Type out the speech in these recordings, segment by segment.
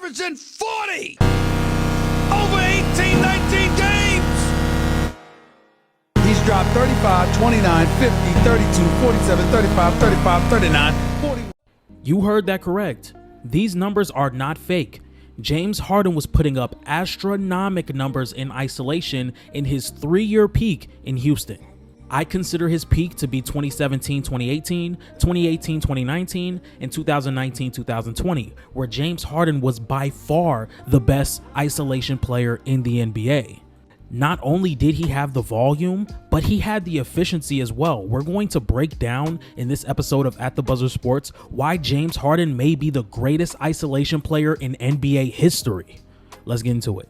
averaging 40 over 18, 19 games. He's dropped 35, 29, 50, 32, 47, 35, 35, 39, 40. You heard that correct. These numbers are not fake. James Harden was putting up astronomical numbers in isolation in his 3-year peak in Houston. I consider his peak to be 2017-2018, 2018-2019, and 2019-2020, where James Harden was by far the best isolation player in the NBA. Not only did he have the volume, but he had the efficiency as well. We're going to break down in this episode of At the Buzzer Sports why James Harden may be the greatest isolation player in NBA history. Let's get into it.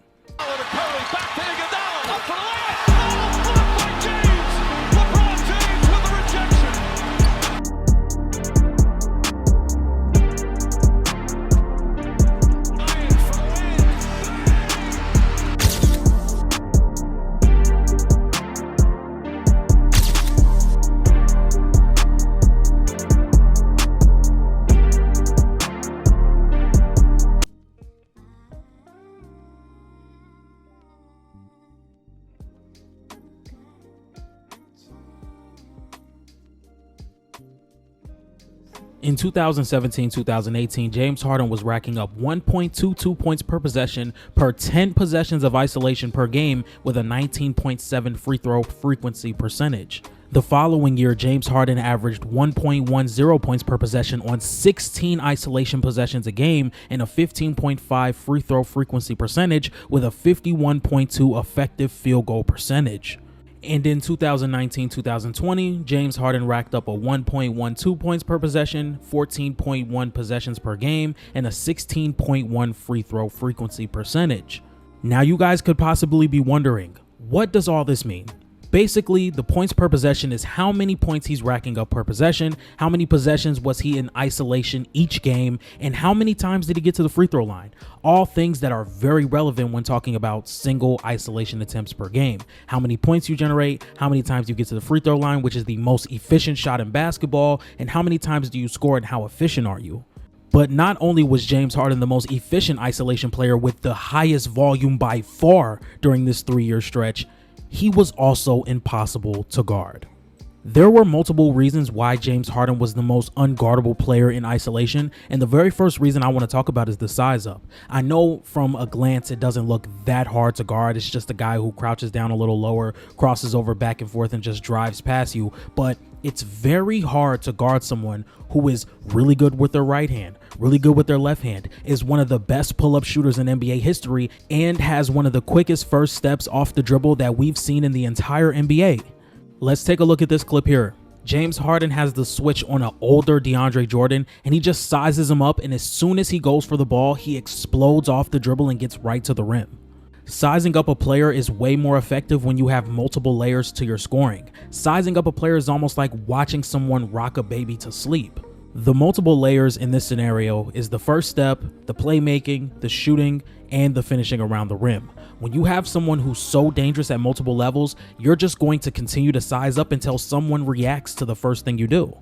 In 2017-2018, James Harden was racking up 1.22 points per possession per 10 possessions of isolation per game with a 19.7 free throw frequency percentage. The following year, James Harden averaged 1.10 points per possession on 16 isolation possessions a game and a 15.5 free throw frequency percentage with a 51.2 effective field goal percentage. And in 2019-2020, James Harden racked up a 1.12 points per possession, 14.1 possessions per game, and a 16.1 free throw frequency percentage. Now you guys could possibly be wondering, what does all this mean? Basically, the points per possession is how many points he's racking up per possession, how many possessions was he in isolation each game, and how many times did he get to the free throw line. All things that are very relevant when talking about single isolation attempts per game. How many points you generate, how many times you get to the free throw line, which is the most efficient shot in basketball, and how many times do you score and how efficient are you. But not only was James Harden the most efficient isolation player with the highest volume by far during this 3-year stretch, he was also impossible to guard. There were multiple reasons why James Harden was the most unguardable player in isolation, and the very first reason I want to talk about is the size up. I know from a glance it doesn't look that hard to guard. It's just a guy who crouches down a little lower, crosses over back and forth, and just drives past you, but it's very hard to guard someone who is really good with their right hand, really good with their left hand, is one of the best pull-up shooters in NBA history, and has one of the quickest first steps off the dribble that we've seen in the entire NBA. Let's take a look at this clip here. James Harden has the switch on an older DeAndre Jordan, and he just sizes him up, and as soon as he goes for the ball, he explodes off the dribble and gets right to the rim. Sizing up a player is way more effective when you have multiple layers to your scoring. Sizing up a player is almost like watching someone rock a baby to sleep. The multiple layers in this scenario is the first step, the playmaking, the shooting, and the finishing around the rim. When you have someone who's so dangerous at multiple levels, you're just going to continue to size up until someone reacts to the first thing you do.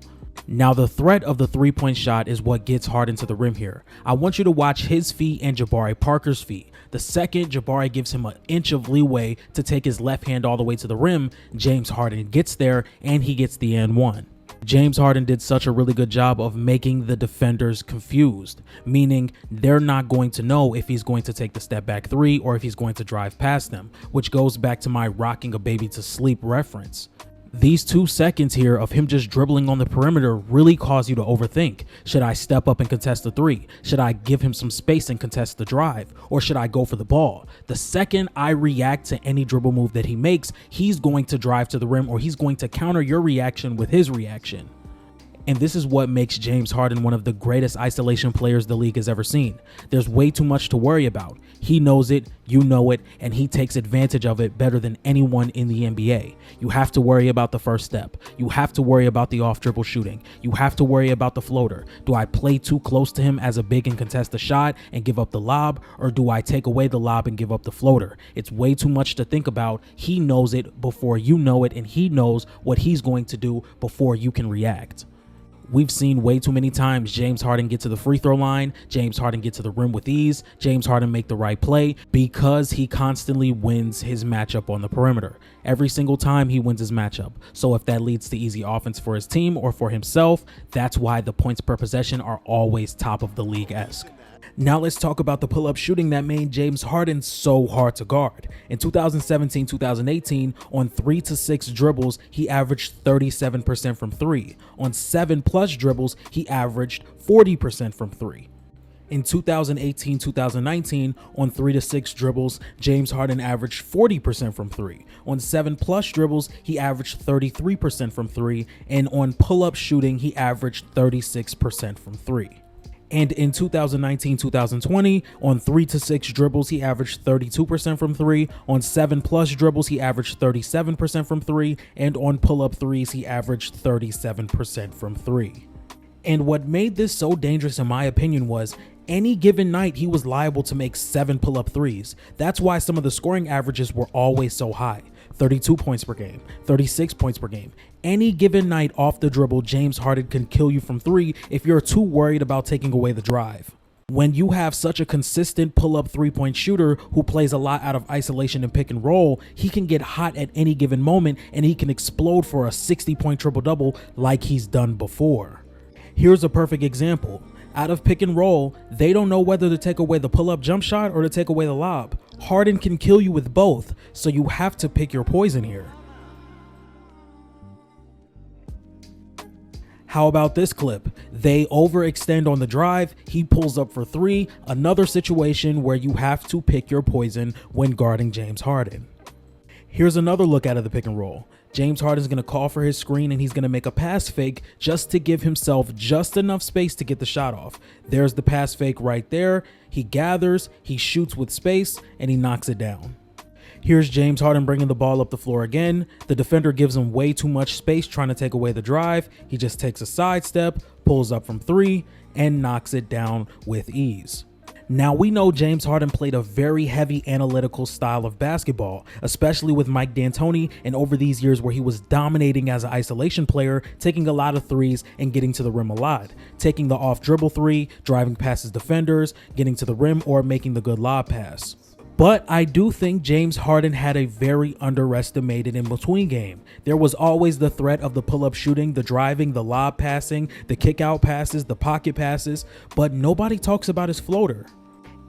Now, the threat of the three-point shot is what gets Harden to the rim here. I want you to watch his feet and Jabari Parker's feet. The second Jabari gives him an inch of leeway to take his left hand all the way to the rim, James Harden gets there and he gets the and one. James Harden did such a really good job of making the defenders confused, meaning they're not going to know if he's going to take the step back three or if he's going to drive past them, which goes back to my rocking a baby to sleep reference. These 2 seconds here of him just dribbling on the perimeter really cause you to overthink. Should I step up and contest the three? Should I give him some space and contest the drive? Or should I go for the ball? The second I react to any dribble move that he makes, he's going to drive to the rim or he's going to counter your reaction with his reaction. And this is what makes James Harden one of the greatest isolation players the league has ever seen. There's way too much to worry about. He knows it, you know it, and he takes advantage of it better than anyone in the NBA. You have to worry about the first step. You have to worry about the off-dribble shooting. You have to worry about the floater. Do I play too close to him as a big and contest the shot and give up the lob, or do I take away the lob and give up the floater? It's way too much to think about. He knows it before you know it, and he knows what he's going to do before you can react. We've seen way too many times James Harden get to the free throw line, James Harden get to the rim with ease, James Harden make the right play because he constantly wins his matchup on the perimeter. Every single time he wins his matchup. So if that leads to easy offense for his team or for himself, that's why the points per possession are always top of the league-esque. Now let's talk about the pull-up shooting that made James Harden so hard to guard. In 2017-2018, on 3 to 6 dribbles, he averaged 37% from 3. On 7+ dribbles, he averaged 40% from 3. In 2018-2019, on 3 to 6 dribbles, James Harden averaged 40% from 3. On 7+ dribbles, he averaged 33% from 3. And on pull-up shooting, he averaged 36% from 3. And in 2019-2020, on 3 to 6 dribbles, he averaged 32% from 3. On 7+ dribbles, he averaged 37% from 3. And on pull-up threes, he averaged 37% from 3. And what made this so dangerous, in my opinion, was any given night he was liable to make 7 pull-up threes. That's why some of the scoring averages were always so high. 32 points per game, 36 points per game. Any given night off the dribble, James Harden can kill you from 3 if you're too worried about taking away the drive. When you have such a consistent pull-up 3-point shooter who plays a lot out of isolation and pick and roll, he can get hot at any given moment and he can explode for a 60-point triple-double like he's done before. Here's a perfect example. Out of pick and roll, they don't know whether to take away the pull-up jump shot or to take away the lob. Harden can kill you with both, so you have to pick your poison here. How about this clip? They overextend on the drive, he pulls up for 3, another situation where you have to pick your poison when guarding James Harden. Here's another look out of the pick and roll. James Harden's going to call for his screen and he's going to make a pass fake just to give himself just enough space to get the shot off. There's the pass fake right there. He gathers, he shoots with space, and he knocks it down. Here's James Harden bringing the ball up the floor again. The defender gives him way too much space trying to take away the drive. He just takes a sidestep, pulls up from 3, and knocks it down with ease. Now, we know James Harden played a very heavy analytical style of basketball, especially with Mike D'Antoni, and over these years where he was dominating as an isolation player, taking a lot of threes and getting to the rim a lot, taking the off dribble 3, driving past his defenders, getting to the rim, or making the good lob pass. But I do think James Harden had a very underestimated in-between game. There was always the threat of the pull-up shooting, the driving, the lob passing, the kick-out passes, the pocket passes, but nobody talks about his floater.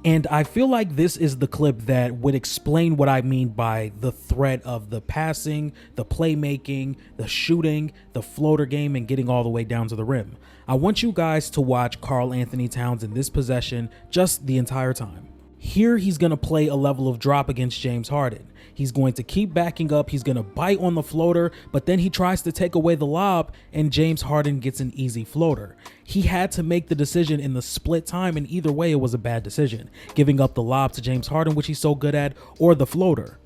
And I feel like this is the clip that would explain what I mean by the threat of the passing, the playmaking, the shooting, the floater game, and getting all the way down to the rim. I want you guys to watch Karl Anthony Towns in this possession just the entire time. Here he's going to play a level of drop against James Harden. He's going to keep backing up. He's going to bite on the floater, but then he tries to take away the lob and James Harden gets an easy floater. He had to make the decision in the split time, and either way it was a bad decision. Giving up the lob to James Harden, which he's so good at, or the floater.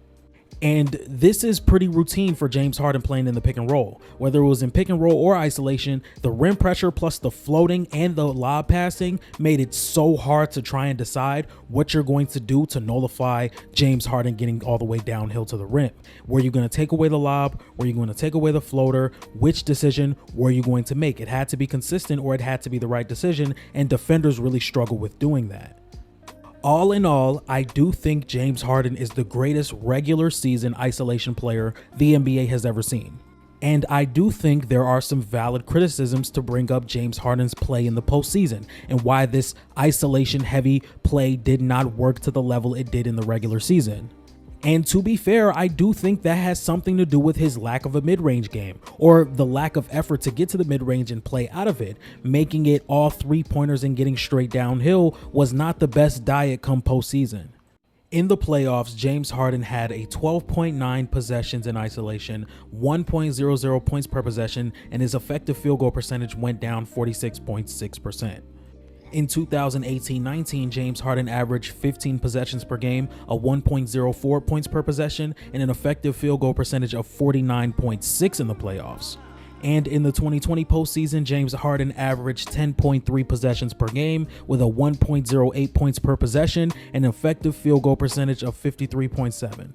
And this is pretty routine for James Harden playing in the pick and roll. Whether it was in pick and roll or isolation, the rim pressure plus the floating and the lob passing made it so hard to try and decide what you're going to do to nullify James Harden getting all the way downhill to the rim. Were you going to take away the lob? Were you going to take away the floater? Which decision were you going to make? It had to be consistent or it had to be the right decision, and defenders really struggle with doing that. All in all, I do think James Harden is the greatest regular season isolation player the NBA has ever seen. And I do think there are some valid criticisms to bring up James Harden's play in the postseason and why this isolation heavy play did not work to the level it did in the regular season. And to be fair, I do think that has something to do with his lack of a mid-range game, or the lack of effort to get to the mid-range and play out of it. Making it all 3-pointers and getting straight downhill was not the best diet come postseason. In the playoffs, James Harden had a 12.9 possessions in isolation, 1.00 points per possession, and his effective field goal percentage went down 46.6%. In 2018-19, James Harden averaged 15 possessions per game, a 1.04 points per possession, and an effective field goal percentage of 49.6 in the playoffs. And in the 2020 postseason, James Harden averaged 10.3 possessions per game with a 1.08 points per possession and an effective field goal percentage of 53.7.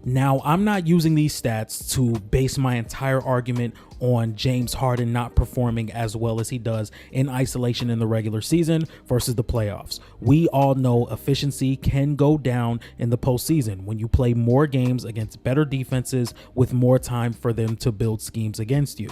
Now, I'm not using these stats to base my entire argument on James Harden not performing as well as he does in isolation in the regular season versus the playoffs. We all know efficiency can go down in the postseason when you play more games against better defenses with more time for them to build schemes against you.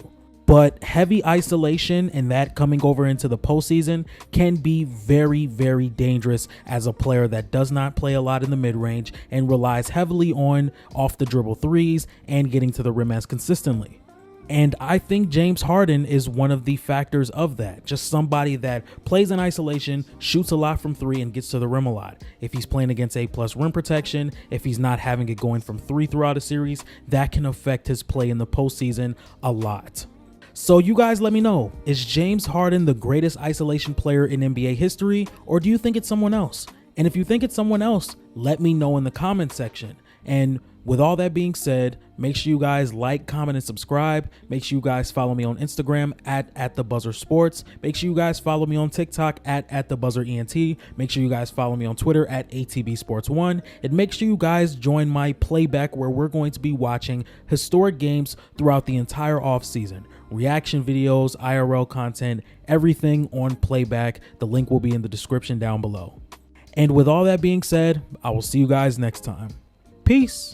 But heavy isolation and that coming over into the postseason can be very, very dangerous as a player that does not play a lot in the mid-range and relies heavily on off the dribble threes and getting to the rim as consistently. And I think James Harden is one of the factors of that. Just somebody that plays in isolation, shoots a lot from three, and gets to the rim a lot. If he's playing against A+ rim protection, if he's not having it going from three throughout a series, that can affect his play in the postseason a lot. So you guys let me know, is James Harden the greatest isolation player in NBA history, or do you think it's someone else? And if you think it's someone else, let me know in the comment section. And with all that being said, make sure you guys like, comment, and subscribe. Make sure you guys follow me on Instagram at @TheBuzzerSports. Make sure you guys follow me on TikTok at TheBuzzerENT. Make sure you guys follow me on Twitter at ATBSports1. And make sure you guys join my playback where we're going to be watching historic games throughout the entire offseason. Reaction videos, IRL content, everything on playback. The link will be in the description down below. And with all that being said, I will see you guys next time. Peace.